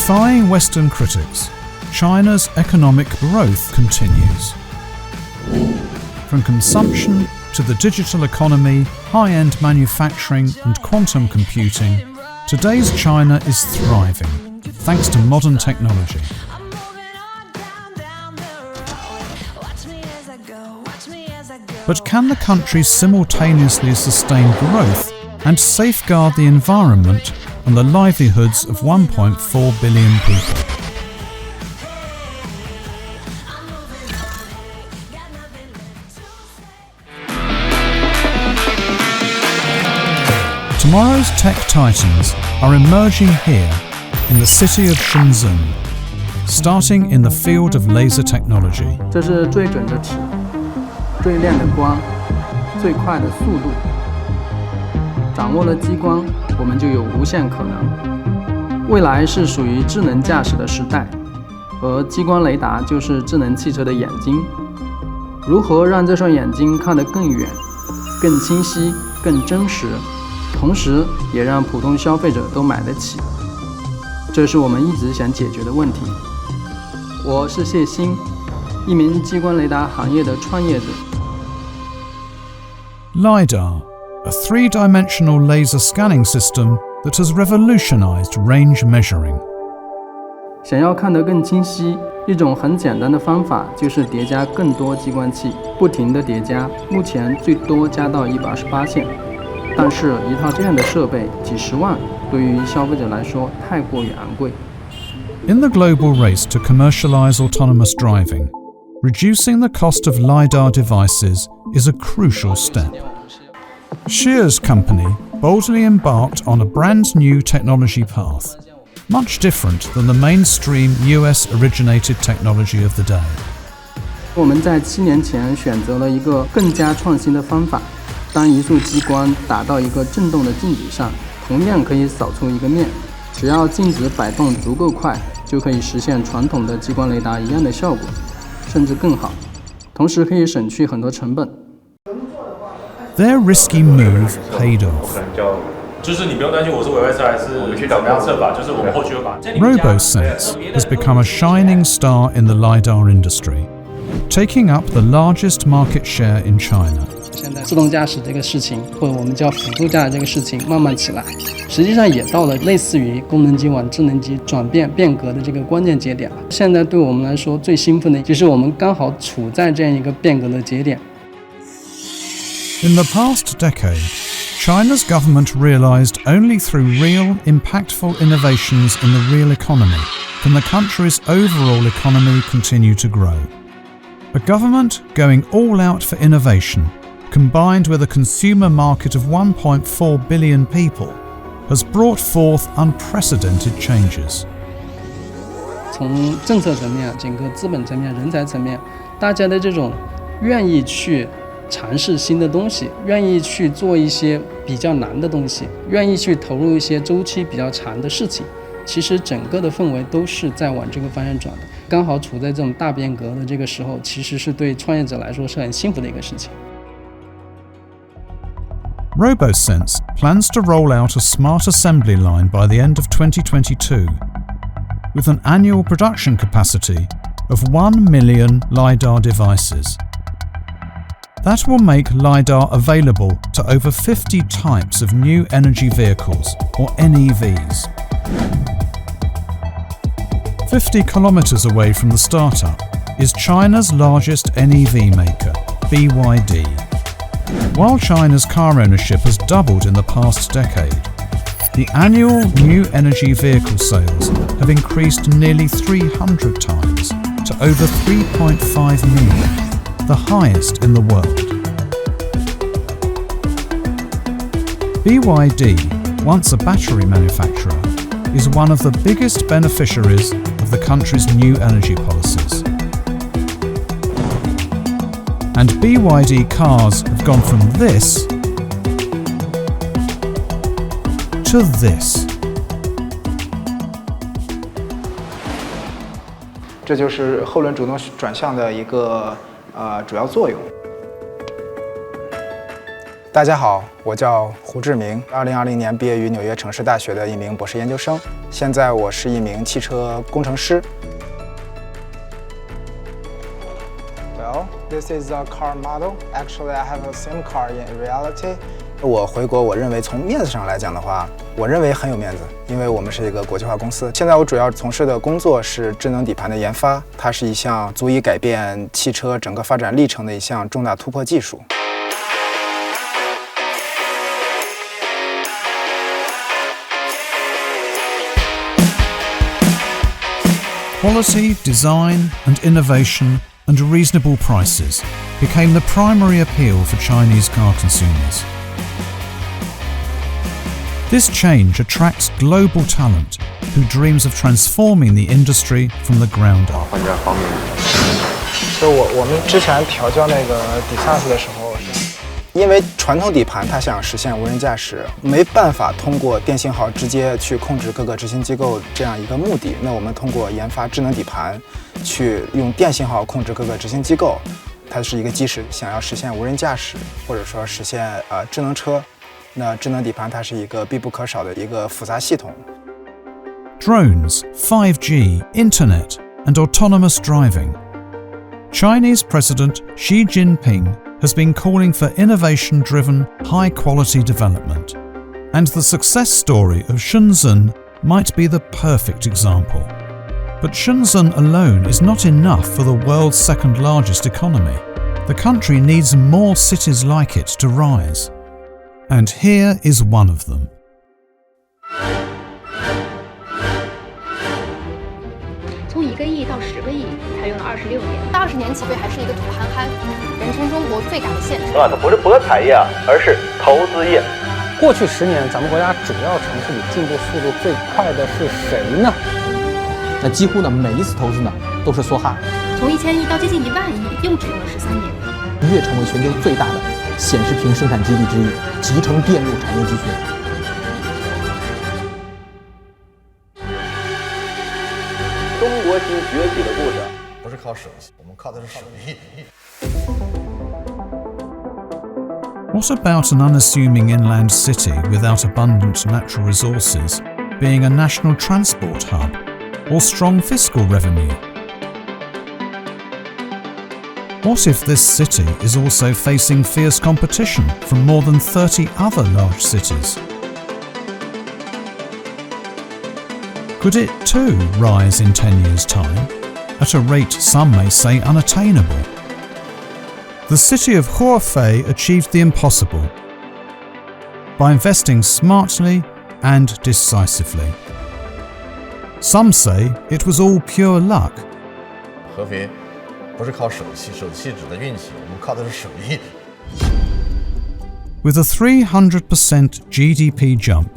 Defying Western critics, China's economic growth continues. From consumption to the digital economy, high-end manufacturing and quantum computing, today's China is thriving, thanks to modern technology. But can the country simultaneously sustain growth and safeguard the environment and the livelihoods of 1.4 billion people? Tomorrow's tech titans are emerging here in the city of Shenzhen, starting in the field of laser technology. 这是最准的尺，最亮的光，最快的速度。掌握了激光，我们就有无限可能。未来是属于智能驾驶的时代，而激光雷达就是智能汽车的眼睛。如何让这双眼睛看得更远、更清晰、更真实？ 同时，也让普通消费者都买得起，这是我们一直想解决的问题。我是谢鑫，一名激光雷达行业的创业者。LiDAR, a three-dimensional laser scanning system that has revolutionized range measuring. 想要看得更清晰，一种很简单的方法就是叠加更多激光器，不停地叠加，目前最多加到128线。 但是，一套这样的设备几十万，对于消费者来说太过于昂贵。In the global race to commercialize autonomous driving, reducing the cost of LiDAR devices is a crucial step. Shear's company boldly embarked on a brand new technology path, much different than the mainstream US-originated technology of the day. 我们在7年前选择了一个更加创新的方法。 当一束激光打到一个震动的镜子上，同样可以扫出一个面。只要镜子摆动足够快，就可以实现传统的激光雷达一样的效果，甚至更好。同时可以省去很多成本。Their risky move paid off. 就是你不用担心我是委外测还是我们去怎么样测法，就是我们后续会把。RoboSense has become a shining star in the LiDAR industry, taking up the largest market share in China. 现在自动驾驶这个事情，或者我们叫辅助驾驶这个事情慢慢起来，实际上也到了类似于功能机往智能机转变变革的这个关键节点了。现在对我们来说最兴奋的就是我们刚好处在这样一个变革的节点。In the past decade, China's government realized only through real, impactful innovations in the real economy can the country's overall economy continue to grow. A government going all out for innovation, combined with a consumer market of 1.4 billion people, has brought forth unprecedented changes. 从政策层面、整个资本层面、人才层面，大家的这种愿意去尝试新的东西，愿意去做一些比较难的东西，愿意去投入一些周期比较长的事情，其实整个的氛围都是在往这个方向转的。刚好处在这种大变革的这个时候，其实是对创业者来说是很幸福的一个事情。 RoboSense plans to roll out a smart assembly line by the end of 2022, with an annual production capacity of 1 million LiDAR devices. That will make LiDAR available to over 50 types of new energy vehicles, or NEVs. 50 kilometers away from the startup is China's largest NEV maker, BYD. While China's car ownership has doubled in the past decade, the annual new energy vehicle sales have increased nearly 300 times to over 3.5 million, the highest in the world. BYD, once a battery manufacturer, is one of the biggest beneficiaries of the country's new energy policies. And BYD cars have gone from this to this. 这就是后轮主动转向的一个主要作用。大家好，我叫胡志明，2020年毕业于纽约城市大学的一名博士研究生，现在我是一名汽车工程师。Well, this is a car model. Actually, I have the same car in reality. 我回国，我认为从面子上来讲的话，我认为很有面子，因为我们是一个国际化公司。现在我主要从事的工作是智能底盘的研发，它是一项足以改变汽车整个发展历程的一项重大突破技术。Quality, design, and innovation and reasonable prices became the primary appeal for Chinese car consumers. This change attracts global talent who dreams of transforming the industry from the ground up. 换这方面，就我们之前调教那个底萨斯的时候，因为传统底盘它想实现无人驾驶，没办法通过电信号直接去控制各个执行机构这样一个目的。那我们通过研发智能底盘，去用电信号控制各个执行机构，它是一个基石。想要实现无人驾驶，或者说实现智能车。那智能底盘它是一个必不可少的一个复杂系统。Drones, 5G, internet, and autonomous driving. Chinese President Xi Jinping has been calling for innovation-driven, high-quality development, and the success story of Shenzhen might be the perfect example. But Shenzhen alone is not enough for the world's second-largest economy. The country needs more cities like it to rise. And here is one of them. 从1个亿到10个亿，才用了26年。20年起飞还是一个土憨憨，人称中国最赶的县城。它不是博彩业，而是投资业。过去10年，咱们国家主要城市里进步速度最快的是谁呢？那几乎呢，每一次投资呢都是梭哈。从1000亿到接近1万亿，又只用了13年。一跃成为全球最大的显示屏生产基地之一，集成电路产业集群。中国新崛起的故事，不是靠手气，我们靠的是手艺。What about an unassuming inland city without abundant natural resources, being a national transport hub, or strong fiscal revenue? What if this city is also facing fierce competition from more than 30 other large cities? Could it too rise in 10 years' time, at a rate some may say unattainable? The city of Hefei achieved the impossible by investing smartly and decisively. Some say it was all pure luck. 合肥不是靠手气，手气指的运气，我们靠的是手艺。With a 300% GDP jump,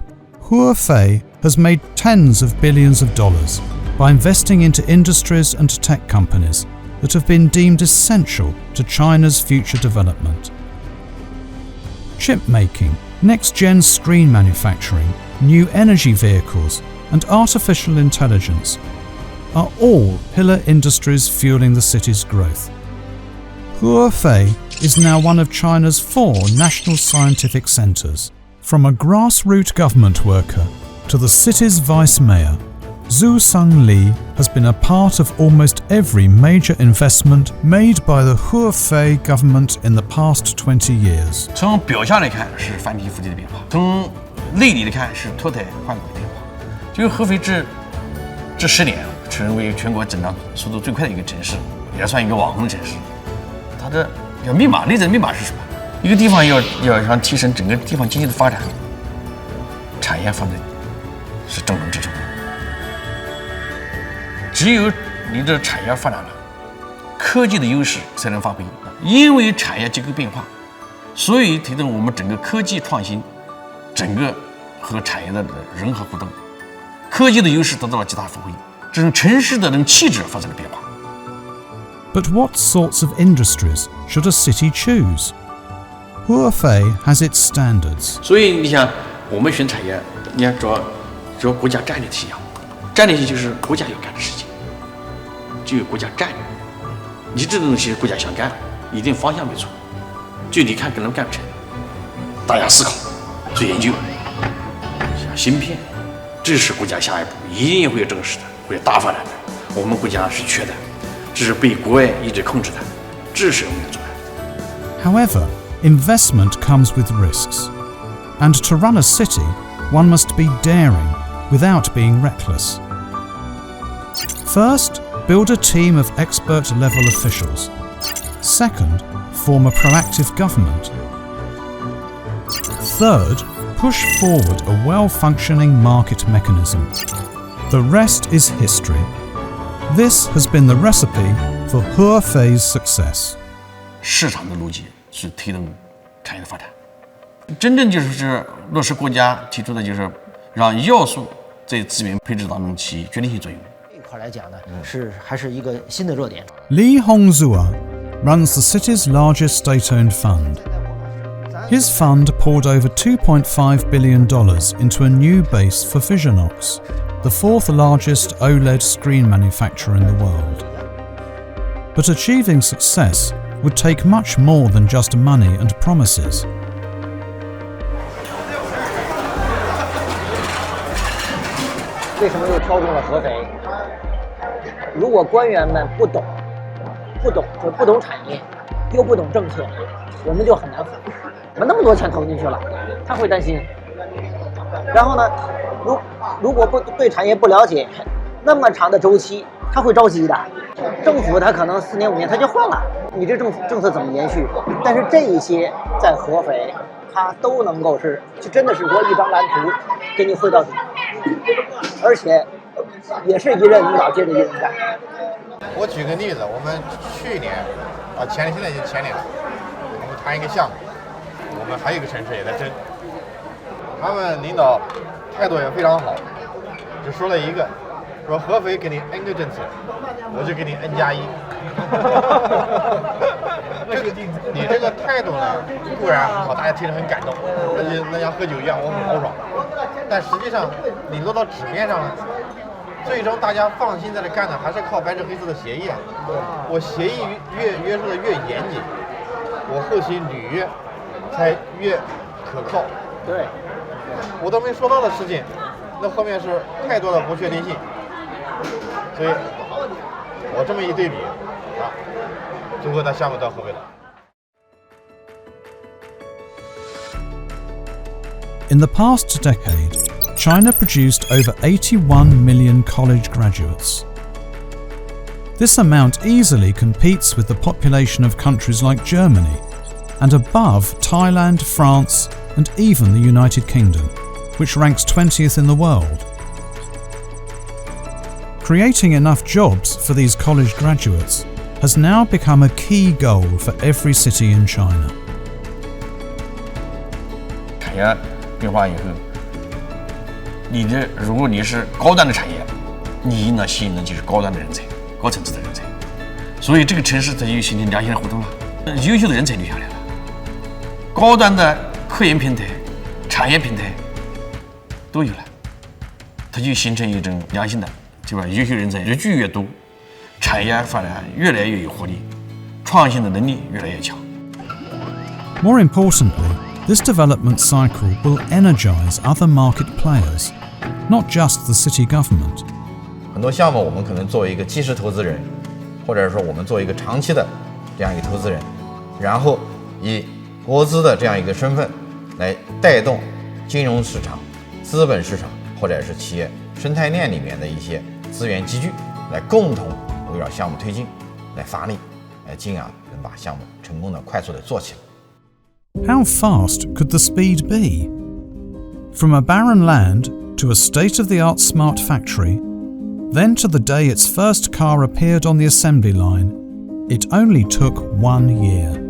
Hefei has made tens of billions of dollars by investing into industries and tech companies that have been deemed essential to China's future development. Chip making, next-gen screen manufacturing, new energy vehicles, and artificial intelligence are all pillar industries fueling the city's growth. Hefei is now one of China's 4 national scientific centres. From a grassroots government worker to the city's vice mayor, Zhu Sangli has been a part of almost every major investment made by the Hefei government in the past 20 years. 从表象来看是翻天覆地的变化，从内里来看是脱胎换骨的变化。就是合肥这10年成为全国增长速度最快的一个城市，也算一个网红城市。它的密码，内在密码是什么？一个地方要想提升整个地方经济的发展，产业方面是重中之重。只有你的产业发展了，科技的优势才能发挥。因为产业结构变化，所以推动我们整个科技创新，整个和产业的人和互动，科技的优势得到了极大发挥，这种城市的气质发生了变化。But what sorts of industries should a city choose? Hefei has its standards. 所以你想，我们选产业，你看主要国家战略性，战略性就是国家要干的事情，就有国家战略。你这种东西国家想干，一定方向没错，就你看可能干不成。大家思考、做研究，像芯片，这是国家下一步一定会有这个时代，会大发展的。我们国家是缺的，这是被国外一直控制的，这是我们要做的。 However, investment comes with risks. And to run a city, one must be daring without being reckless. First, build a team of expert-level officials. Second, form a proactive government. Third, push forward a well-functioning market mechanism. The rest is history. This has been the recipe for Hefei's success. 市场的逻辑是推动产业的发展，真正就是落实国家提出的，就是让要素在资源配置当中起决定性作用。这一块来讲呢，还是一个新的热点。 Li Hongzhua runs the city's largest state-owned fund. His fund poured over $2.5 billion into a new base for Visionox, the fourth largest OLED screen manufacturer in the world. But achieving success would take much more than just money and promises. 为什么又挑中了合肥？如果官员们不懂产业，又不懂政策，我们就很难服。我们那么多钱投进去了，他会担心。然后呢，如果对产业不了解，那么长的周期，他会着急的。政府他可能4年5年他就换了，你这政策怎么延续？但是这一些在合肥，它都能够就真的是说一张蓝图给你绘到底，而且也是一任领导接着一任干。我举个例子，我们去年现在已经前年了，我们谈一个项目，我们还有一个城市也在争，他们领导态度也非常好，就说了一个，说合肥给你 N 个政策，我就给你 N+1。你这个态度呢，固然很好，大家听着很感动，那像喝酒一样，我很豪爽。但实际上，你落到纸面上呢，最终大家放心在这干的，还是靠白纸黑字的协议啊。我协议越约束的越严谨，我后期履约才越可靠。对，我都没说到的事情，那后面是太多的不确定性，所以我这么一对比最后他项目到合肥了。In the past decade, China produced over 81 million college graduates. This amount easily competes with the population of countries like Germany, and above Thailand, France, and even the United Kingdom, which ranks 20th in the world. Creating enough jobs for these college graduates has now become a key goal for every city in China. 产业变化以后，如果你是高端的产业，你应当吸引的就是高端的人才，高层次的人才。所以这个城市它就形成良性的互动了，优秀的人才留下来了，高端的科研平台、产业平台都有了，它就形成一种良性的，对吧？优秀人才越聚越多，产业发展越来越有活力，创新的能力越来越强。More importantly, this development cycle will energize other market players, not just the city government. 很多项目我们可能作为一个基石投资人，或者说我们作为一个长期的这样一个投资人，然后以国资的这样一个身份来带动金融市场、资本市场或者是企业生态链里面的一些资源集聚，来共同围绕项目推进来发力，来进而能把项目成功的快速的做起来。How fast could the speed be? From a barren land to a state-of-the-art smart factory, then to the day its first car appeared on the assembly line, it only took 1 year.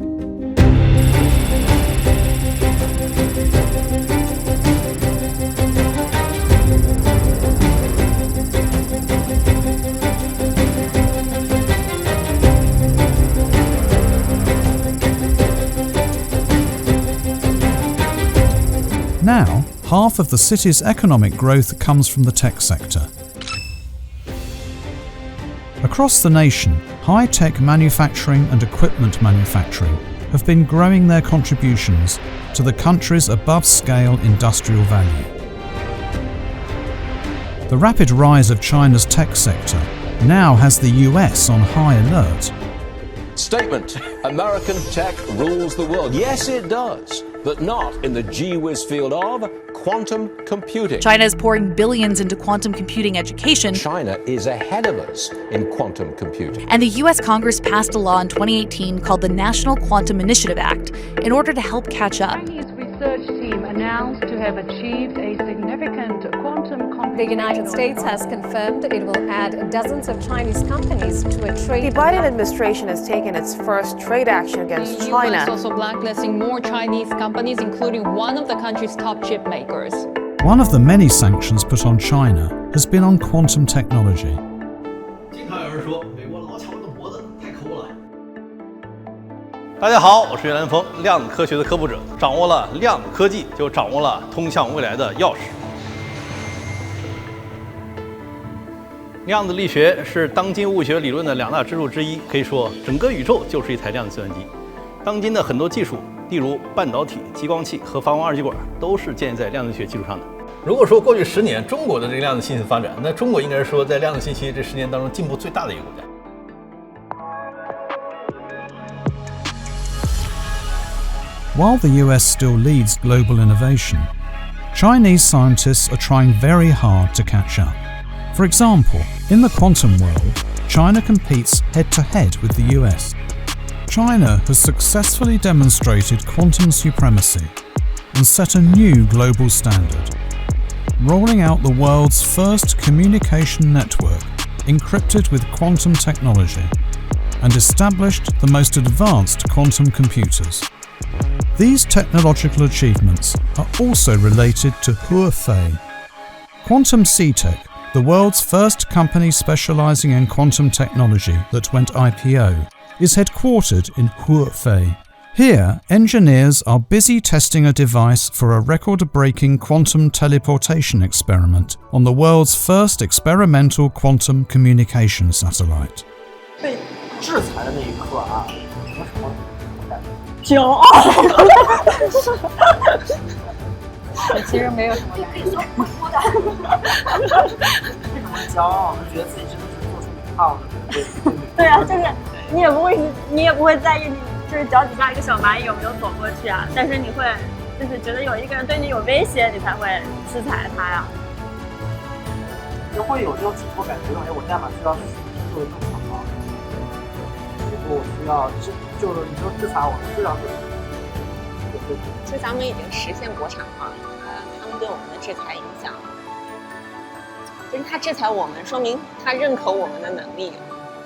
Now, half of the city's economic growth comes from the tech sector. Across the nation, high-tech manufacturing and equipment manufacturing have been growing their contributions to the country's above-scale industrial value. The rapid rise of China's tech sector now has the US on high alert. Statement: American tech rules the world. Yes, it does, but not in the gee-whiz field of quantum computing. China is pouring billions into quantum computing education. China is ahead of us in quantum computing. And the US Congress passed a law in 2018 called the National Quantum Initiative Act in order to help catch up. Chinese research team announced to have achieved a significant quantum computing. The United States has confirmed it will add dozens of Chinese companies to a trade. The Biden administration has taken its first trade action against China. The US also blacklisting more Chinese companies, including one of the country's top chip makers. One of the many sanctions put on China has been on quantum technology. 经常有人说美国老瞧我的脖子太抠了。大家好，我是袁兰峰，量子科学的科普者。掌握了量子科技，就掌握了通向未来的钥匙。量子力学是当今物理学理论的两大支柱之一，可以说整个宇宙就是一台量子计算机。当今的很多技术，例如半导体、激光器和发光二极管，都是建立在量子力学基础上的。如果说过去10年中国的这个量子信息发展，那中国应该是说在量子信息这10年当中进步最大的一个国家。While the US still leads global innovation, Chinese scientists are trying very hard to catch up. For example, in the quantum world, China competes head-to-head with the US. China has successfully demonstrated quantum supremacy and set a new global standard, rolling out the world's first communication network encrypted with quantum technology and established the most advanced quantum computers. These technological achievements are also related to Huafei. Quantum CTech, the world's first company specializing in quantum technology that went IPO, is headquartered in Huafei. Here, engineers are busy testing a device for a record-breaking quantum teleportation experiment on the world's first experimental quantum communication satellite. 被制裁的那一刻啊，有什么感觉？骄傲。其实没有什么可以说不出的。为什么骄傲？就觉得自己真的是做出一套的。对啊，就是你也不会在意你就是脚底下一个小蚂蚁有没有走过去啊，但是你会就是觉得有一个人对你有威胁，你才会制裁他呀。就会有这种紧迫感，觉得我代码需要做得更好。如果我需要就是你说制裁我，至少是。其实咱们已经实现国产化了，他们对我们的制裁影响，就是他制裁我们，说明他认可我们的能力，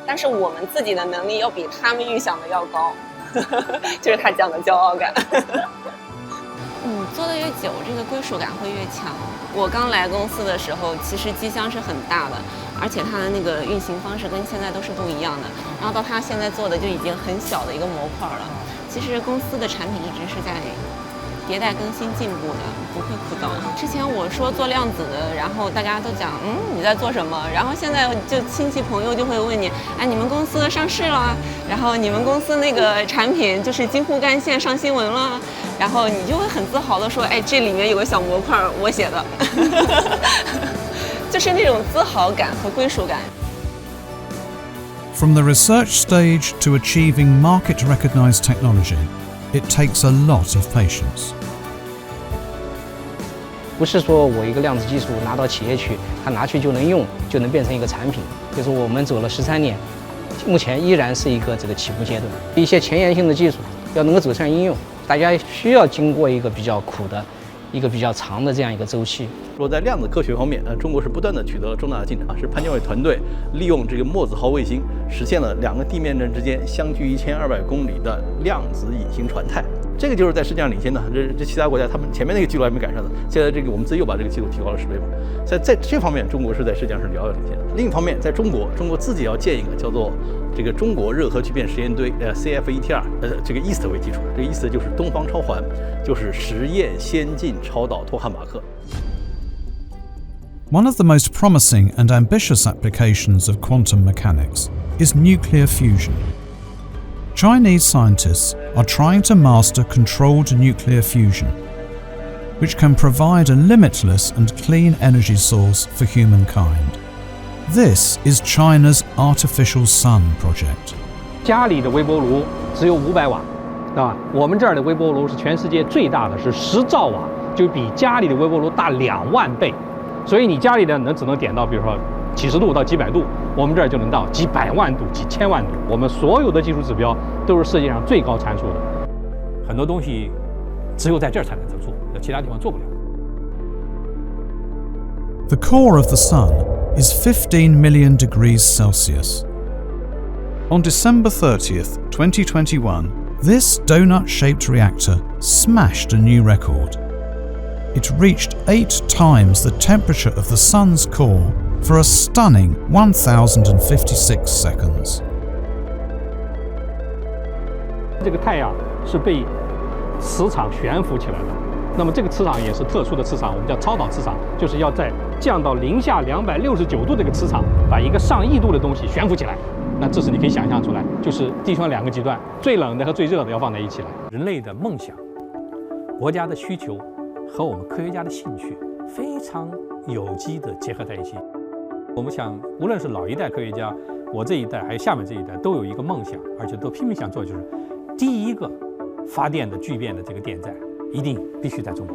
但是我们自己的能力要比他们预想的要高，就是他讲的骄傲感。做的越久，这个归属感会越强。我刚来公司的时候，其实机箱是很大的，而且它的那个运行方式跟现在都是不一样的。然后到它现在做的就已经很小的一个模块了。其实公司的产品一直是在迭代更新进步的，不会枯燥。之前我说做量子的，然后大家都讲你在做什么？然后现在就亲戚朋友就会问你，哎，你们公司上市了，然后你们公司那个产品就是京沪干线上新闻了，然后你就会很自豪的说，哎，这里面有个小模块我写的，就是那种自豪感和归属感。From the research stage to achieving market-recognized technology, it takes a lot of patience. 不是说我一个量子技术拿到企业去，它拿去就能用，就能变成一个产品。就是我们走了13年，目前依然是一个这个起步阶段。一些前沿性的技术要能够走向应用，大家需要经过一个比较苦的、一个比较长的这样一个周期。说在量子科学方面，中国是不断的取得了重大的进展。是潘建伟团队利用这个墨子号卫星，实现了2个地面站之间相距1200公里的量子隐形传态。这个就是在世界上领先的，这其他国家他们前面那个记录还没赶上的，现在这个我们自己又把这个记录提高了10倍吧。在这方面，中国是在世界上是遥遥领先的。另一方面，在中国自己要建一个叫做这个中国热核聚变实验堆CFETR 这个 EAST 为基础，这个 EAST 就是东方超环，就是实验先进超导托汉马克。One of the most promising and ambitious applications of quantum mechanics is nuclear fusion. Chinese scientists are trying to master controlled nuclear fusion, which can provide a limitless and clean energy source for humankind. This is China's artificial sun project. 家里的微波炉只有500瓦，啊，我们这儿的微波炉是全世界最大的，是10兆瓦，就比家里的微波炉大2万倍。所以你家里的只能点到，比如说几十度到几百度，我们这儿就能到几百万度、几千万度。我们所有的技术指标都是世界上最高参数的。很多东西只有在这儿才能做，其他地方做不了。The core of the Sun is 15 million degrees Celsius. On December 30th, 2021, this donut-shaped reactor smashed a new record. It reached 8 times the temperature of the Sun's core for a stunning 1,056 seconds. 这个太阳是被磁场悬浮起来的，那么这个磁场也是特殊的磁场，我们叫超导磁场，就是要在降到零下269度这个磁场，把一个上亿度的东西悬浮起来。那这是你可以想象出来，就是地球上2个极端，最冷的和最热的要放在一起来。人类的梦想、国家的需求和我们科学家的兴趣非常有机地结合在一起。我们想，无论是老一代科学家，我这一代还有下面这一代，都有一个梦想，而且都拼命想做，就是第一个发电的聚变的这个电站必须在中国。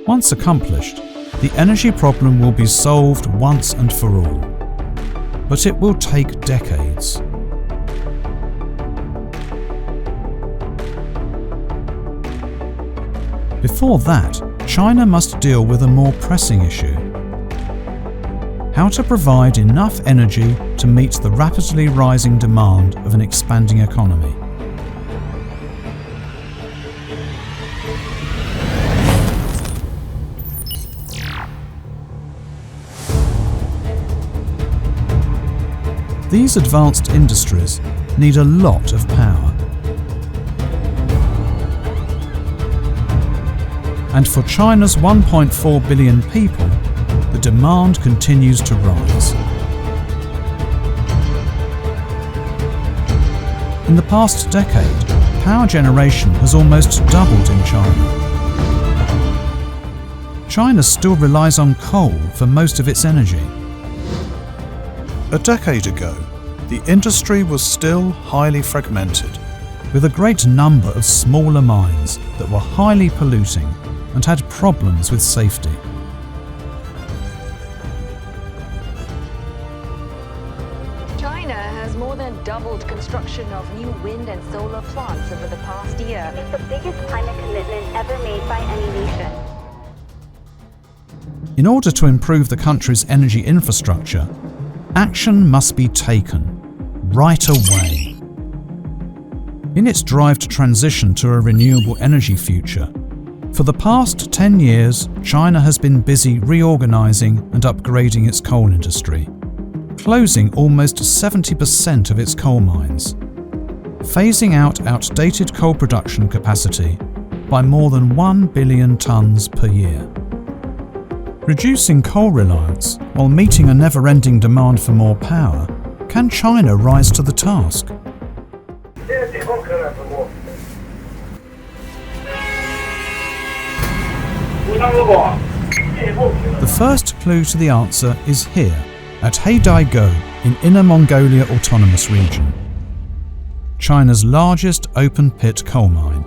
Once accomplished, the energy problem will be solved once and for all. But it will take decades. Before that, China must deal with a more pressing issue: how to provide enough energy to meet the rapidly rising demand of an expanding economy. These advanced industries need a lot of power. And for China's 1.4 billion people, the demand continues to rise. In the past decade, power generation has almost doubled in China. China still relies on coal for most of its energy. A decade ago, the industry was still highly fragmented, with a great number of smaller mines that were highly polluting and had problems with safety. China has more than doubled construction of new wind and solar plants over the past year. It's the biggest climate commitment ever made by any nation. In order to improve the country's energy infrastructure, action must be taken right away. In its drive to transition to a renewable energy future, for the past 10 years, China has been busy reorganizing and upgrading its coal industry, closing almost 70% of its coal mines, phasing out outdated coal production capacity by more than 1 billion tons per year. Reducing coal reliance while meeting a never-ending demand for more power, can China rise to the task? The first clue to the answer is here, at Heidai-go in Inner Mongolia Autonomous Region, China's largest open-pit coal mine.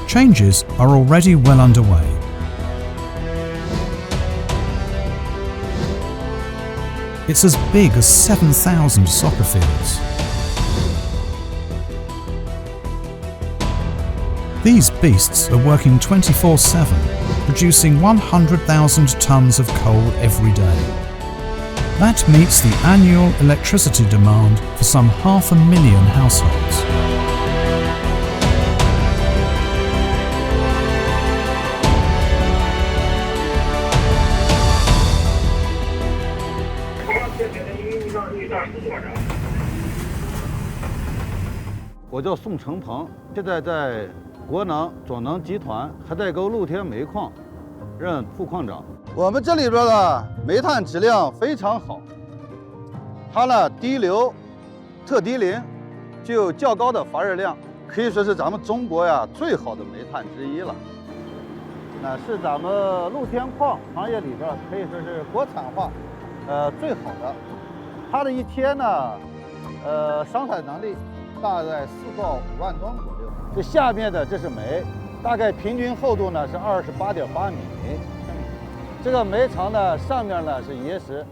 Changes are already well underway. It's as big as 7,000 soccer fields. These beasts are working 24/7, producing 100,000 tons of coal every day. That meets the annual electricity demand for some 500,000 households. I 叫宋成鹏，现在在国能左能集团海带沟露天煤矿任副矿长。我们这里边的煤炭质量非常好，它呢低硫、特低磷，具有较高的发热量，可以说是咱们中国呀最好的煤炭之一了。那是咱们露天矿行业里边可以说是国产化，最好的。它的一天呢，生产能力大概4到5万吨左右。这下面的这是煤，大概平均厚度呢是28.8米。这个煤层呢，上面呢是岩石。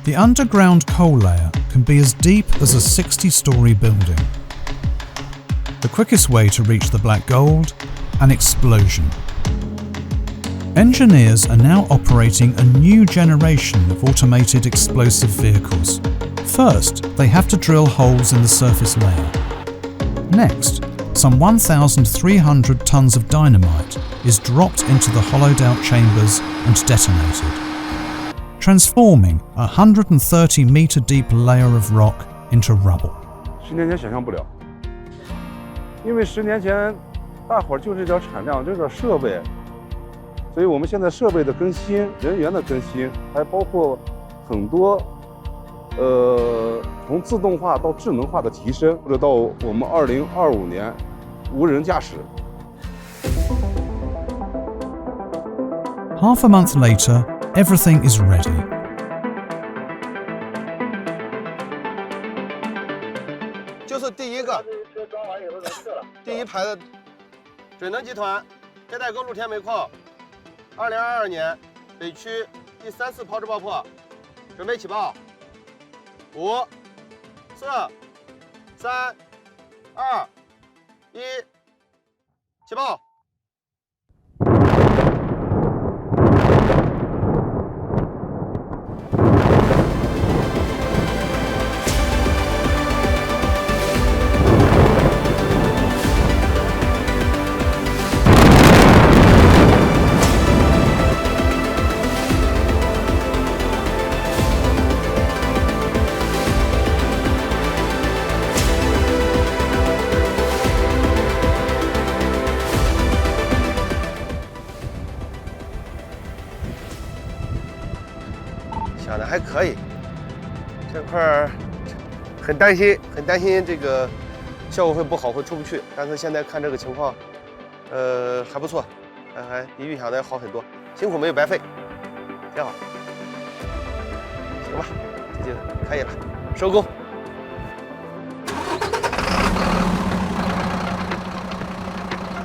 The underground coal layer can be as deep as a 60-story building. The quickest way to reach the black gold? An explosion. Engineers are now operating a new generation of automated explosive vehicles. First, they have to drill holes in the surface layer. Next, some 1,300 tons of dynamite is dropped into the hollowed-out chambers and detonated, transforming a 130-meter-deep layer of rock into rubble. 10年前想象不了，因为10年前大伙儿就这点产量，这点设备，所以我们现在设备的更新、人员的更新，还包括很多从自动化到智能化的提升，或者到我们2025年无人驾驶。Half a month later, everything is ready. 就是第一个，第一排的水能集团接待公路天煤矿，2022年北区第3次抛掷爆破，准备起爆，5、4、3、2、1，起爆！想的还可以，这块儿很担心这个效果会不好，会出不去。但是现在看这个情况，还不错，还比预想的要好很多，辛苦没有白费，挺好。行吧，这就可以了，收工。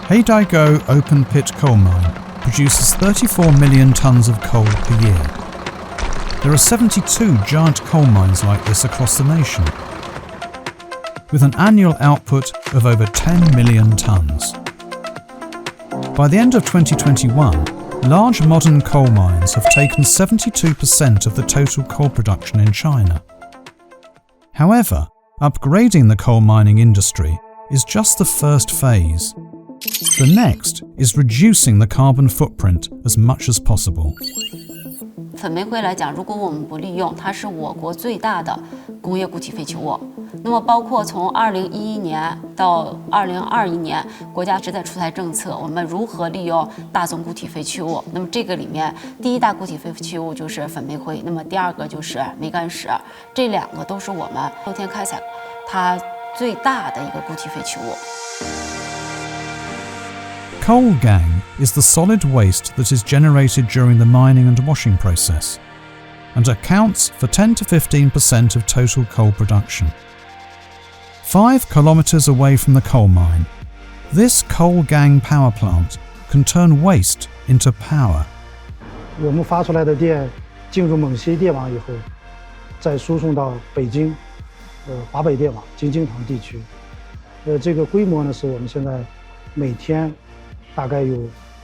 Heidaigo open pit coal mine produces 34 million tons of coal per year. There are 72 giant coal mines like this across the nation, with an annual output of over 10 million tons. By the end of 2021, large modern coal mines have taken 72% of the total coal production in China. However, upgrading the coal mining industry is just the first phase. The next is reducing the carbon footprint as much as possible. 粉煤灰来讲，如果我们不利用，它是我国最大的工业固体废弃物。那么，包括从2011年到2021年，国家一直在出台政策，我们如何利用大宗固体废弃物？那么这个里面，第一大固体废弃物就是粉煤灰，那么第二个就是煤矸石，这两个都是我们后天开采它最大的一个固体废弃物。Coal gang is the solid waste that is generated during the mining and washing process, and accounts for 10 to 15% of total coal production. 5 kilometers away from the coal mine, this coal gang power plant can turn waste into power. 我们发出来的电进入锰锡电网以后，再输送到北京，华北电网京津塘地区。这个规模呢，是我们现在每天大概有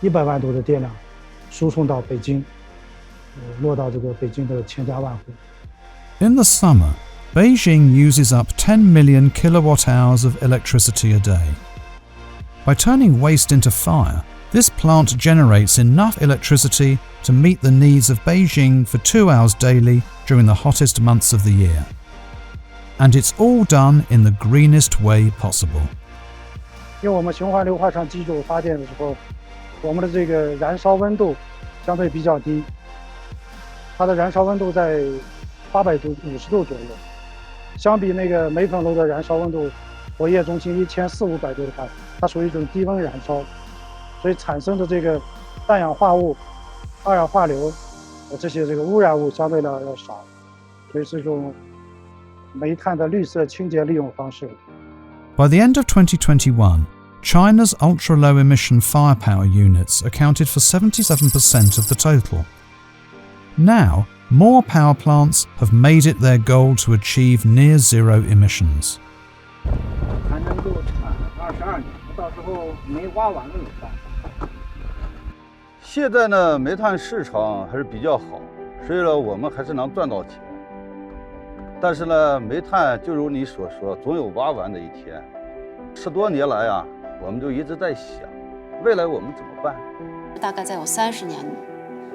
100万多的电量输送到北京，落到这个北京的千家万户。In the summer, Beijing uses up 10 million kilowatt hours of electricity a day. By turning waste into fire, this plant generates enough electricity to meet the needs of Beijing for 2 hours daily during the hottest months of the year. And it's all done in the greenest way possible. 因为我们循环硫化厂机组发电的时候，我们的这个燃烧温度相对比较低，它的燃烧温度在850度左右，相比那个煤粉炉的燃烧温度，活跃中心1400-500度的话，它属于一种低温燃烧，所以产生的这个氮氧化物、二氧化硫这些污染物相对要少，所以是一种煤炭的绿色清洁利用方式。By the end of 2021, China's ultra-low emission firepower units accounted for 77% of the total. Now, more power plants have made it their goal to achieve near zero emissions. 还能够产22年，到时候煤挖完了以后。现在呢，煤炭市场还是比较好，所以呢，我们还是能赚到钱。但是呢，煤炭就如你所说，总有挖完的一天。10多年来啊，我们就一直在想，未来我们怎么办？大概再有30年，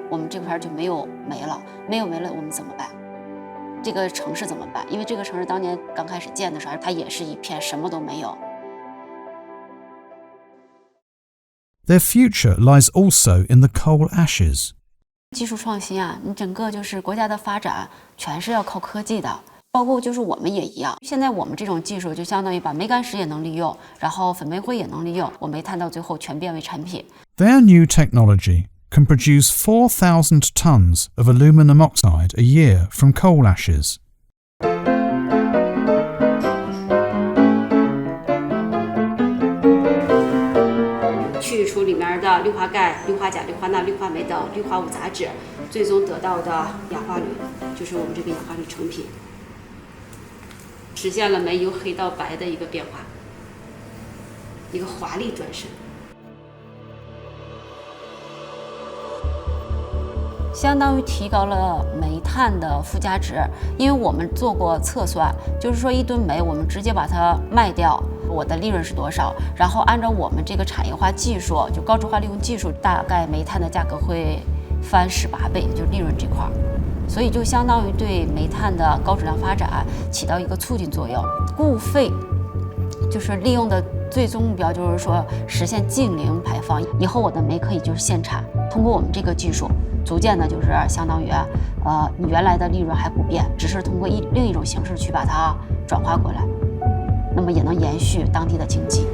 我们这块就没有煤了，没有煤了，我们怎么办？这个城市怎么办？因为这个城市当年刚开始建的时候，它也是一片什么都没有。Their future lies also in the coal ashes. 技术创新啊，你整个就是国家的发展，全是要靠科技的。包括就是我们也一样，现在我们这种技术就相当于把煤矸石也能利用，然后粉煤灰也能利用，我煤炭到最后全变为产品。Their new technology can produce 4,000 tons of aluminum oxide a year from coal ashes. 去除里面的氯化钙、氯化钾、氯化钠、氯化镁等氯化物杂质，最终得到的氧化铝就是我们这个氧化铝成品，实现了煤由黑到白的一个变化，一个华丽转身。相当于提高了煤炭的附加值，因为我们做过测算，就是说1吨煤我们直接把它卖掉，我的利润是多少？然后按照我们这个产业化技术，就高质化利用技术，大概煤炭的价格会翻18倍，就利润这块儿，所以就相当于对煤炭的高质量发展起到一个促进作用。固废就是利用的最终目标，就是说实现净零排放。以后我的煤可以就是限产，通过我们这个技术，逐渐的就是相当于你原来的利润还不变，只是通过另一种形式去把它转化过来，那么也能延续当地的经济。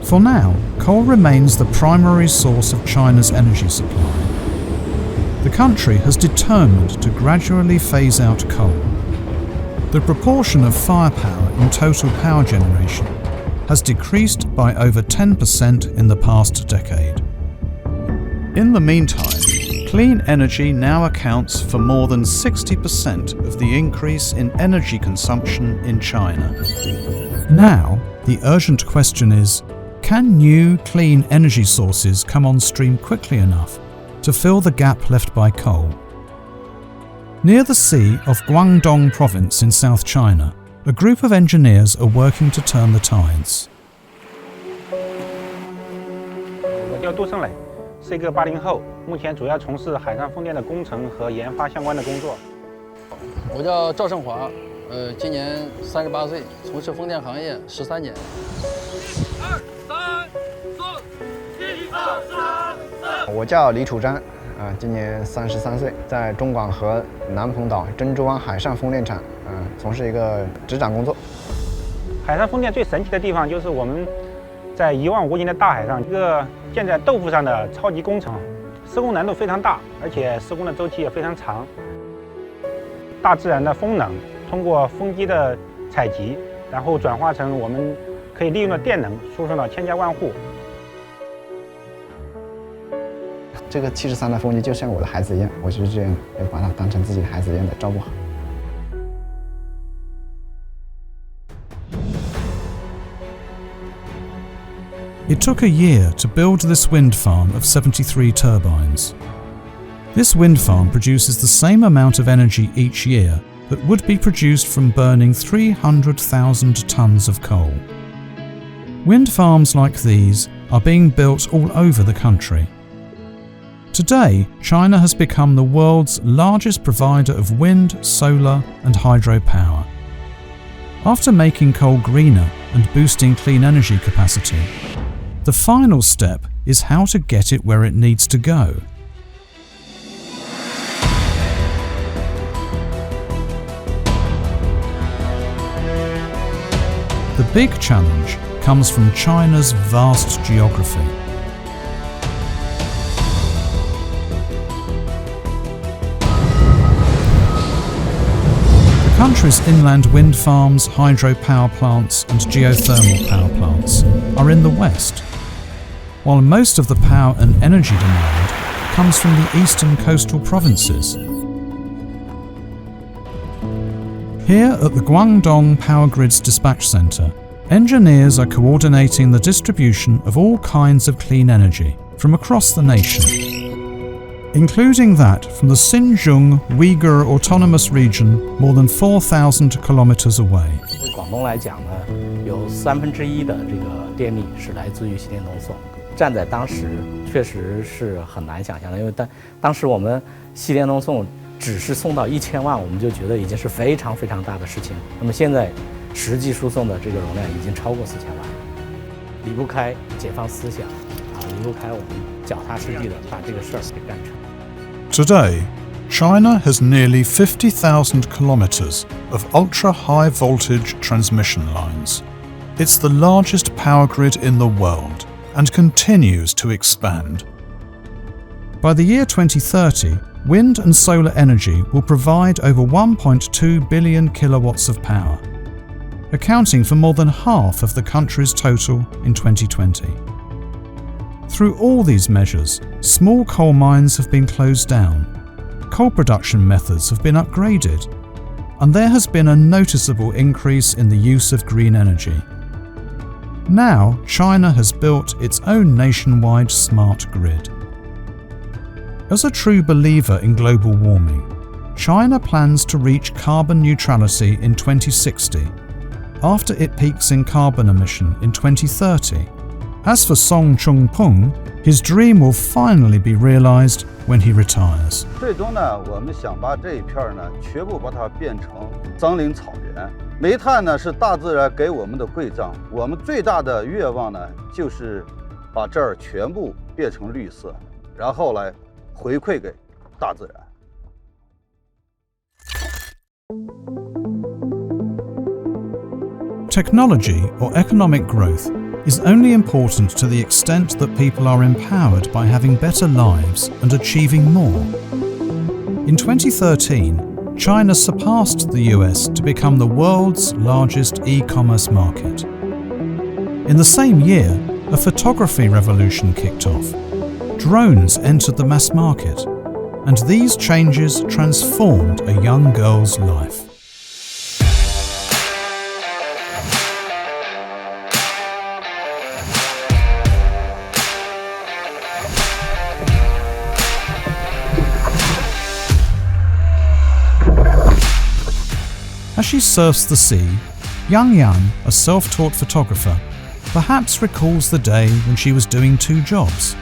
For now, coal remains the primary source of China's energy supply. The country has determined to gradually phase out coal. The proportion of firepower in total power generation has decreased by over 10% in the past decade. In the meantime, clean energy now accounts for more than 60% of the increase in energy consumption in China. Now, the urgent question is, can new clean energy sources come on stream quickly enough to fill the gap left by coal? Near the sea of Guangdong province in South China, a group of engineers are working to turn the tides. 我叫杜胜磊，是一个80后，目前主要从事海上风电的工程和研发相关的工作。我叫赵胜华，今年38岁，从事风电行业13年。我叫李楚章，今年33岁，在中广核南鹏岛珍珠湾海上风电场，从事一个执掌工作。海上风电最神奇的地方就是我们在一望无际的大海上，一个建在豆腐上的超级工程，施工难度非常大，而且施工的周期也非常长。大自然的风能通过风机的采集，然后转化成我们可以利用的电能，输送到千家万户。这个73的风机就像我的孩子一样，我就是这样，要把它当成自己的孩子一样的照顾好。It took a year to build this wind farm of 73 turbines. This wind farm produces the same amount of energy each year that would be produced from burning 300,000 tons of coal. Wind farms like these are being built all over the country. Today, China has become the world's largest provider of wind, solar and hydropower. After making coal greener and boosting clean energy capacity, the final step is how to get it where it needs to go. The big challenge comes from China's vast geography. The country's inland wind farms, hydropower plants and geothermal power plants are in the west, while most of the power and energy demand comes from the eastern coastal provinces. Here at the Guangdong Power Grids Dispatch Center, engineers are coordinating the distribution of all kinds of clean energy from across the nation, including that from the Xinjiang Uyghur Autonomous Region more than 4,000 kilometers away. 广东来讲呢，有1/3的这个电力是来自于西电东送。站在当时，确实是很难想象的，因为当时我们西电东送只是送到1000万，我们就觉得已经是非常非常大的事情。那么现在实际输送的这个容量已经超过4000万，离不开解放思想啊，离不开我们脚踏实地的把这个事儿给干成。Today, China has nearly 50,000 kilometers of ultra-high voltage transmission lines. It's the largest power grid in the world and continues to expand. By the year 2030, wind and solar energy will provide over 1.2 billion kilowatts of power, accounting for more than half of the country's total in 2020. Through all these measures, small coal mines have been closed down, coal production methods have been upgraded, and there has been a noticeable increase in the use of green energy. Now, China has built its own nationwide smart grid. As a true believer in global warming, China plans to reach carbon neutrality in 2060, after it peaks in carbon emission in 2030. As for Song Chung-pung, his dream will finally be realized when he retires. 最终呢，我们想把这一片呢，全部把它变成森林草原。煤炭呢是大自然给我们的馈赠，我们最大的愿望呢，就是把这儿全部变成绿色，然后来回馈给大自然。Technology or economic growth is only important to the extent that people are empowered by having better lives and achieving more. In 2013, China surpassed the US to become the world's largest e-commerce market. In the same year, a photography revolution kicked off. Drones entered the mass market, and these changes transformed a young girl's life. As she surfs the sea, Yang Yan, a self-taught photographer, perhaps recalls the day when she was doing 2 jobs,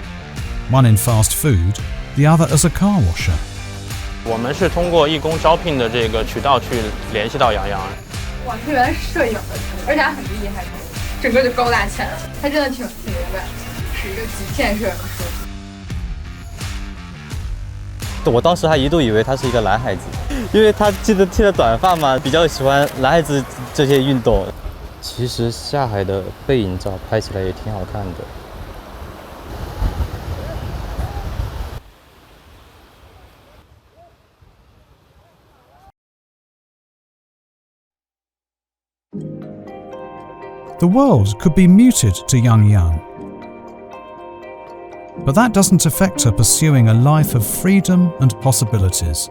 one in fast food, the other as a car washer. 我们是通过义工招聘的这个渠道去联系到杨洋。哇，他原来是摄影的，而且还很厉害，整个就高大起来了。他真的挺明白，是一个极限摄影师。我当时还一度以为他是一个男孩子，因为他剃了短发嘛，比较喜欢男孩子这些运动。其实下海的背影照拍起来也挺好看的。The world could be muted to Yang Yan. But that doesn't affect her pursuing a life of freedom and possibilities.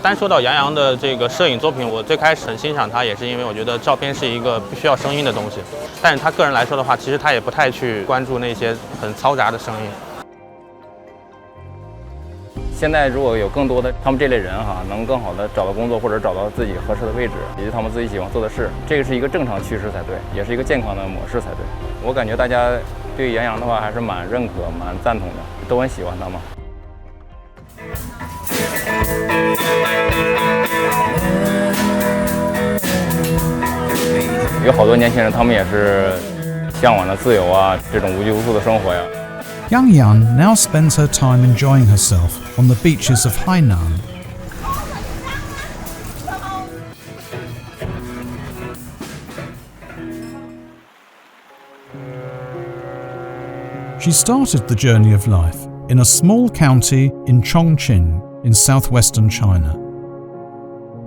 单说到杨洋的这个摄影作品，我最开始很欣赏他，也是因为我觉得照片是一个不需要声音的东西。但是他个人来说的话，其实他也不太去关注那些很嘈杂的声音。 现在如果有更多的他们这类人能更好的找到工作或者找到自己合适的位置，以及他们自己喜欢做的事，这个是一个正常趋势才对，也是一个健康的模式才对。我感觉大家对杨洋的话还是蛮认可、蛮赞同的，都很喜欢他嘛。有好多年轻人，他们也是向往的自由啊，这种无拘无束的生活呀。Yang Yan now spends her time enjoying herself on the beaches of Hainan. She started the journey of life in a small county in Chongqing in southwestern China.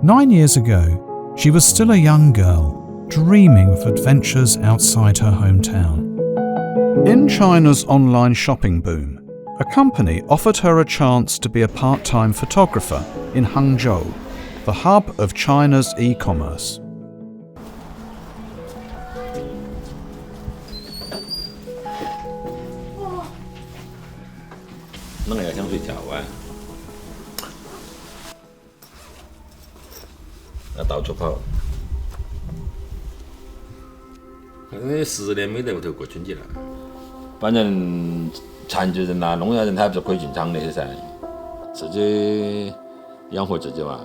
9 years ago, she was still a young girl, dreaming of adventures outside her hometown. In China's online shopping boom, a company offered her a chance to be a part-time photographer in Hangzhou, the hub of China's e-commerce. 那也想睡觉啊，要到处跑。因为10年没在屋头过春节了，反正残疾人呐、聋哑人他不是可以进厂那些噻，自己养活自己嘛。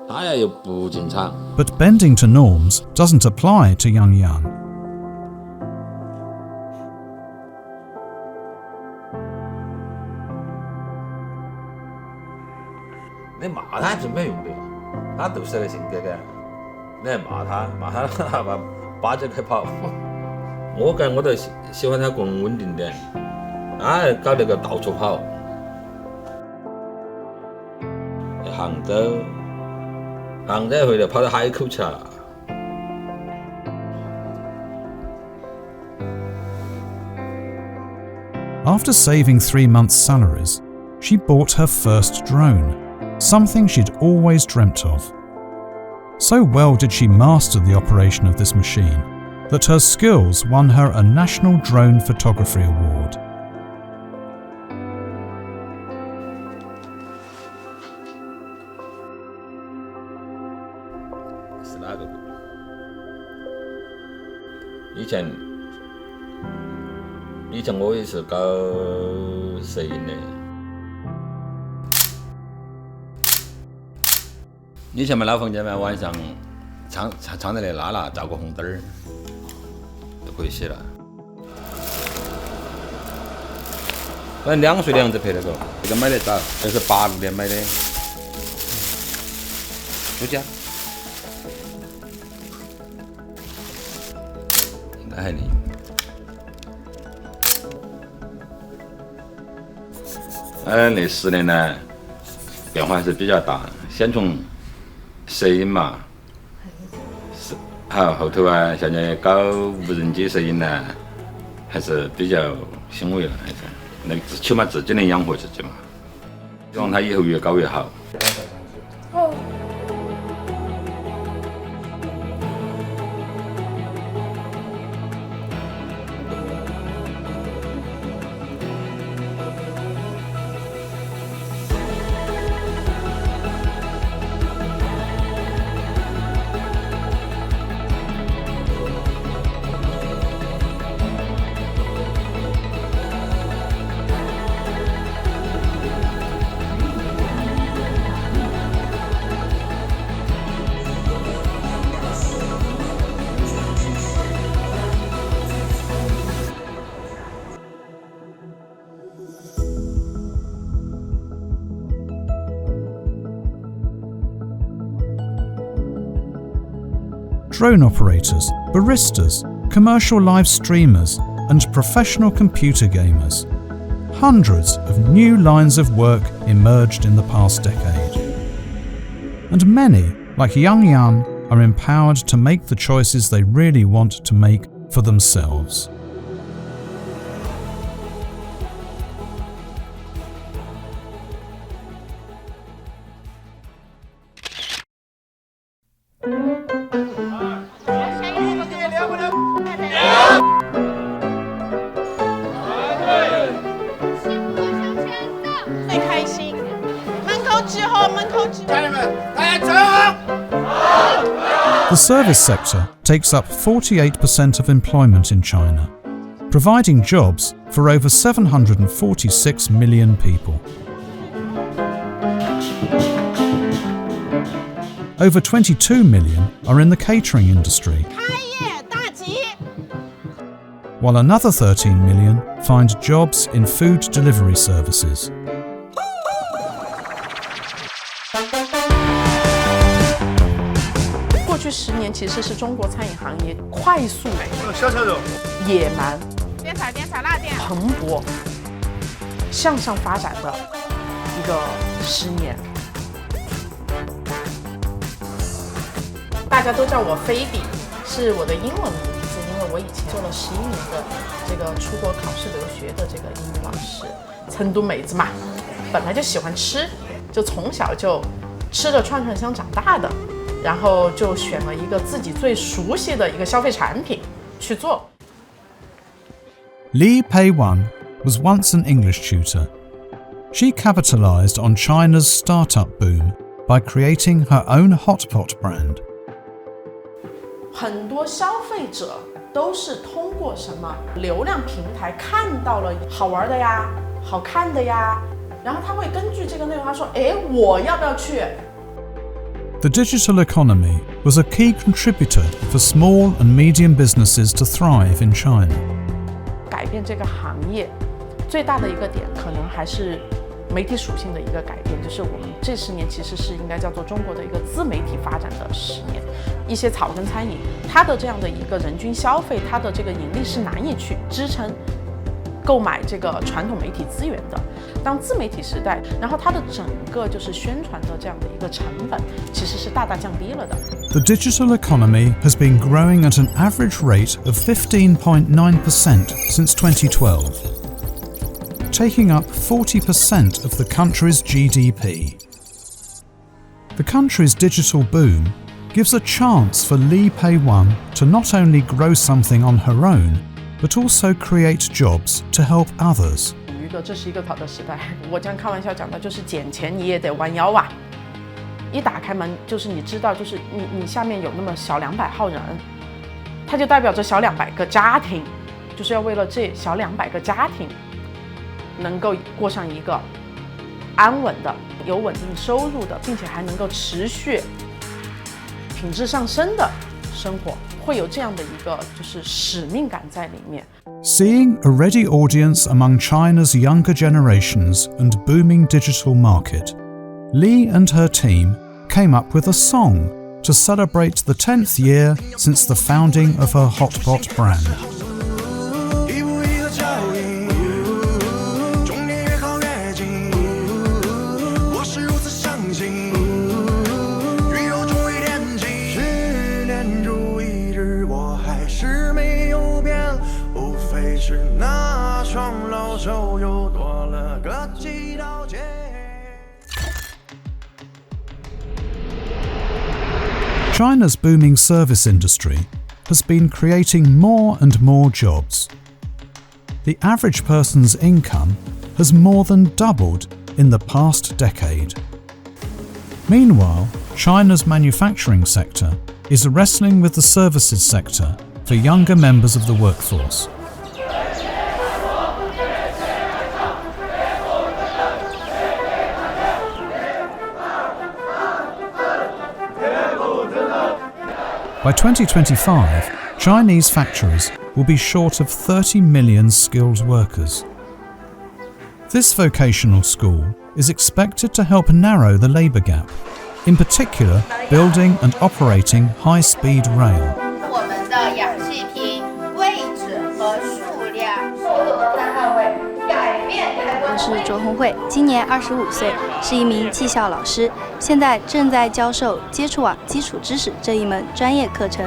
他呀又不进厂。But bending to norms doesn't apply to Yang Yan. 你骂他是没用的，他都是那个性格的。你还骂他，把着开跑。我都喜欢他更稳定点，他还搞那个到处跑。杭州回来跑到海口去了。After saving 3 months' salaries, she bought her first drone. Something she'd always dreamt of. So well did she master the operation of this machine that her skills won her a National Drone Photography Award. 是哪个？以前我也是搞摄影的。以前嘛老房间嘛，晚上窗在那拉了，照个红灯儿就可以洗了。反正2岁的样子拍那个，这个买得早，这是86年买的，出家。那还利用。那10年呢，变化还是比较大，先从摄影嘛，后头啊，现在搞无人机摄影呢，还是比较欣慰了，还是那起码自己能养活自己嘛。希望他以后越搞越好。Drone operators, baristas, commercial live streamers, and professional computer gamers. Hundreds of new lines of work emerged in the past decade. And many, like Yang Yan, are empowered to make the choices they really want to make for themselves. The service sector takes up 48% of employment in China, providing jobs for over 746 million people. Over 22 million are in the catering industry. while another 13 million find jobs in food delivery services. 过去10年其实是中国餐饮行业快速、野蛮、边采辣店、蓬勃向上发展的一个10年。大家都叫我菲比，是我的英文名字，因为我以前做了11年的这个出国考试留学的这个英语老师。成都妹子嘛，本来就喜欢吃，就从小就吃着串串香长大的。然后就选了一个自己最熟悉的一个消费产品去做。Li Peiwan was once an English tutor. She capitalized on China's startup boom by creating her own hotpot brand. 很多消费者都是通过什么流量平台看到了好玩的呀、好看的呀，然后他会根据这个内容，他说：“哎，我要不要去？” The digital economy was a key contributor for small and medium businesses to thrive in China. 改变这个行业最大的一个点，可能还是媒体属性的一个改变，就是我们这10年其实是应该叫做中国的一个自媒体发展的10年。一些草根餐饮，它的这样的一个人均消费，它的这个盈利是难以去支撑购买这个传统媒体资源的。当自媒体时代，然后它的整个就是宣传的这样的一个成本，其实是大大降低了的。The digital economy has been growing at an average rate of 15.9% since 2012, taking up 40% of the country's GDP. The country's digital boom gives a chance for Li Peiwan to not only grow something on her own, but also create jobs to help others. 这是一个好的时代，我这样开玩笑讲的，就是捡钱你也得弯腰啊！一打开门，就是你知道，就是你下面有那么小200号人，它就代表着小200个家庭，就是要为了这小200个家庭能够过上一个安稳的、有稳定收入的，并且还能够持续品质上升的生活，会有这样的一个就是使命感在里面。Seeing a ready audience among China's younger generations and booming digital market, Li and her team came up with a song to celebrate the 10th year since the founding of her hotpot brand. China's booming service industry has been creating more and more jobs. The average person's income has more than doubled in the past decade. Meanwhile, China's manufacturing sector is wrestling with the services sector for younger members of the workforce. By 2025, Chinese factories will be short of 30 million skilled workers. This vocational school is expected to help narrow the labour gap, in particular building and operating high-speed rail. 我们的氧气瓶位置和数量3号位改变开关。我是卓红慧，今年25岁，是一名技校老师，现在正在教授接触网基础知识这一门专业课程。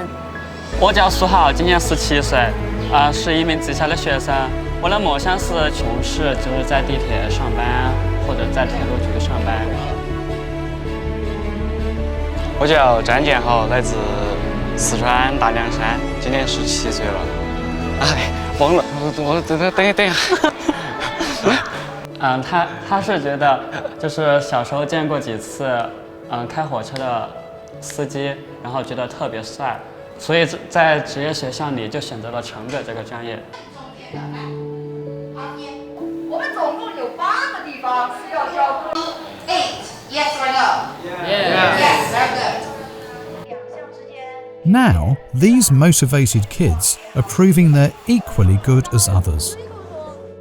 我叫苏浩，今年17岁，是一名技校的学生。我的梦想是从事就是在地铁上班或者在铁路局上班。我叫张建豪，来自四川大凉山，今年17岁了。哎，忘了，等一下。他是觉得就是小时候见过几次，开火车的司机，然后觉得特别帅，所以在职业学校里就选择了城管这个专业。我们总共有8个地方需要交课。8 Yes or no? Yes. Yes. Very good. 2项之间 Now, these motivated kids are proving they're equally good as others.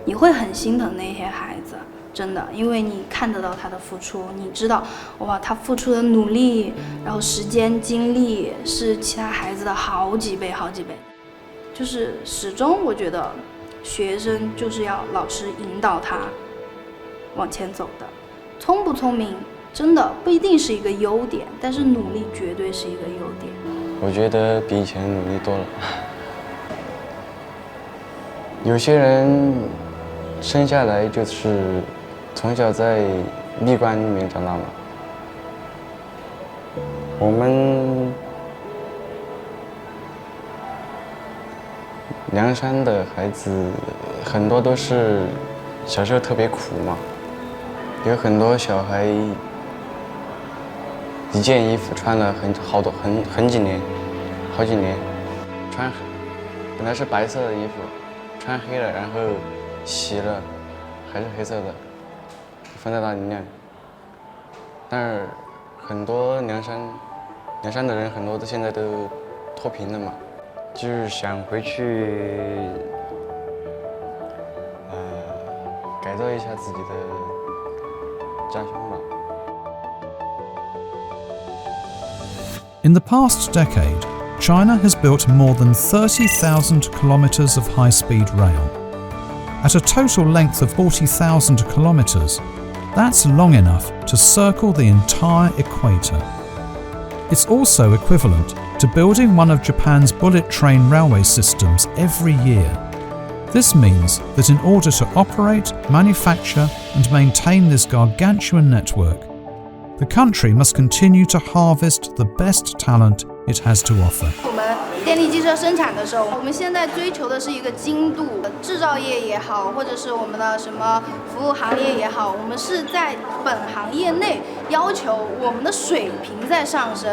你会很心疼那些孩子，真的，因为你看得到他的付出，你知道，哇，他付出的努力，然后时间精力是其他孩子的好几倍，好几倍。就是始终我觉得，学生就是要老师引导他往前走的。聪不聪明，真的不一定是一个优点，但是努力绝对是一个优点。我觉得比以前努力多了。有些人生下来就是从小在闭关里面长大嘛。我们凉山的孩子很多都是小时候特别苦嘛，有很多小孩一件衣服穿了很几年，好几年，穿本来是白色的衣服，穿黑了，然后洗了还是黑色的，放在那里晾。但是很多凉山的人很多都现在都脱贫了嘛，就是想回去改造一下自己的家乡吧。In the past decade, China has built more than 30,000 kilometres of high-speed rail. At a total length of 40,000 kilometres, that's long enough to circle the entire equator. It's also equivalent to building one of Japan's bullet train railway systems every year. This means that in order to operate, manufacture and maintain this gargantuan network, the country must continue to harvest the best talent it has to offer. 我们电力机车生产的时候，我们现在追求的是一个精度，制造业也好，或者是我们的什么服务行业也好，我们是在本行业内要求我们的水平在上升。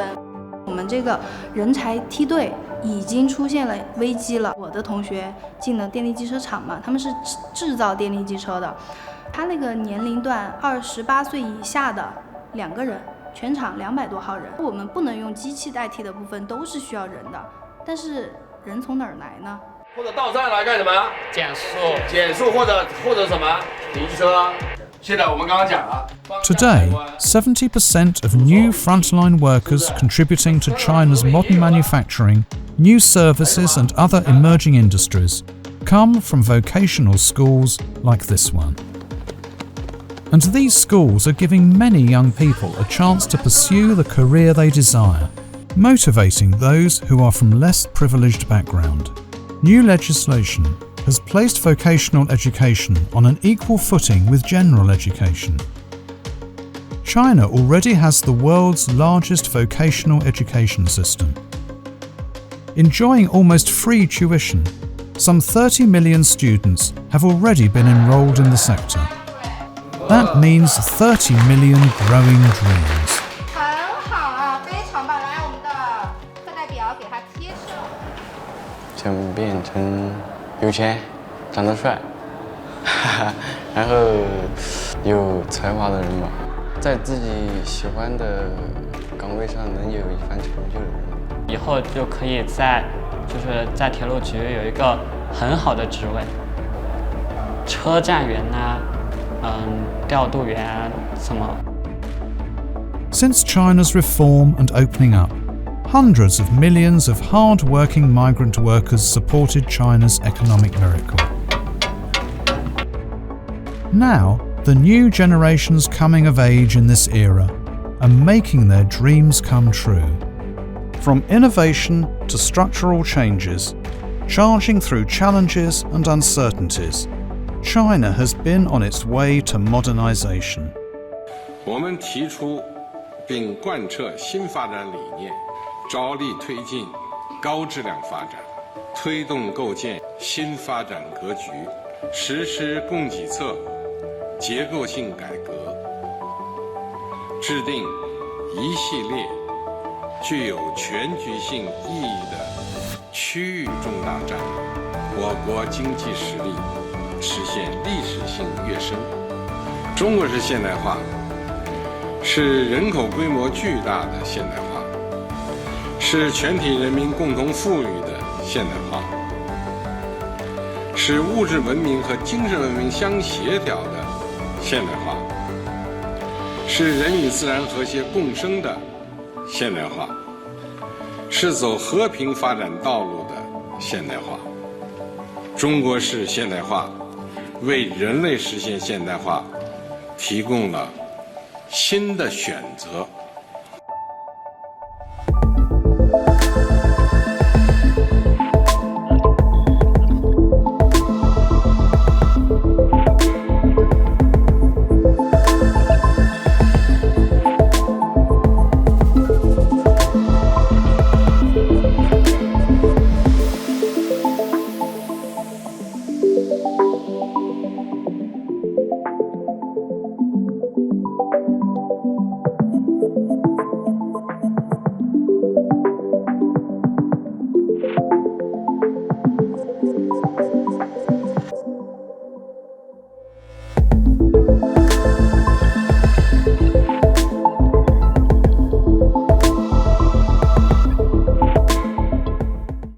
我们这个人才梯队已经出现了危机了。我的同学进了电力机车厂嘛，他们是制造电力机车的，他那个年龄段28岁以下的2个人，全场200多号人。我们不能用机器代替的部分都是需要人的，但是人从哪儿来呢？或者到站来干什么？减速或者什么？停车。现在我们刚刚讲了。Today, 70% of new frontline workers contributing to China's modern manufacturing, new services and other emerging industries come from vocational schools like this one. And these schools are giving many young people a chance to pursue the career they desire, motivating those who are from less privileged background. New legislation has placed vocational education on an equal footing with general education. China already has the world's largest vocational education system. Enjoying almost free tuition, some 30 million students have already been enrolled in the sector. That means 30 million growing dreams. 很好啊，非常棒！来，我们的课代表给他贴上。想变成有钱、长得帅，然后有才华的人吧，在自己喜欢的岗位上能有一番成就的人。以后就可以在铁路局有一个很好的职位，车站员呐。调度员什么。Since China's reform and opening up, hundreds of millions of hard-working migrant workers supported China's economic miracle. Now, the new generations coming of age in this era are making their dreams come true. From innovation to structural changes, charging through challenges and uncertainties, China has been on its way to modernization. 我们提出并贯彻新发展理念，着力推进高质量发展，推动构建新发展格局，实施供给侧结构性改革，制定一系列具有全局性意义的区域重大战略，我国经济实力实现历史性跃升。中国式现代化是人口规模巨大的现代化，是全体人民共同富裕的现代化，是物质文明和精神文明相协调的现代化，是人与自然和谐共生的现代化，是走和平发展道路的现代化。中国式现代化为人类实现现代化提供了新的选择。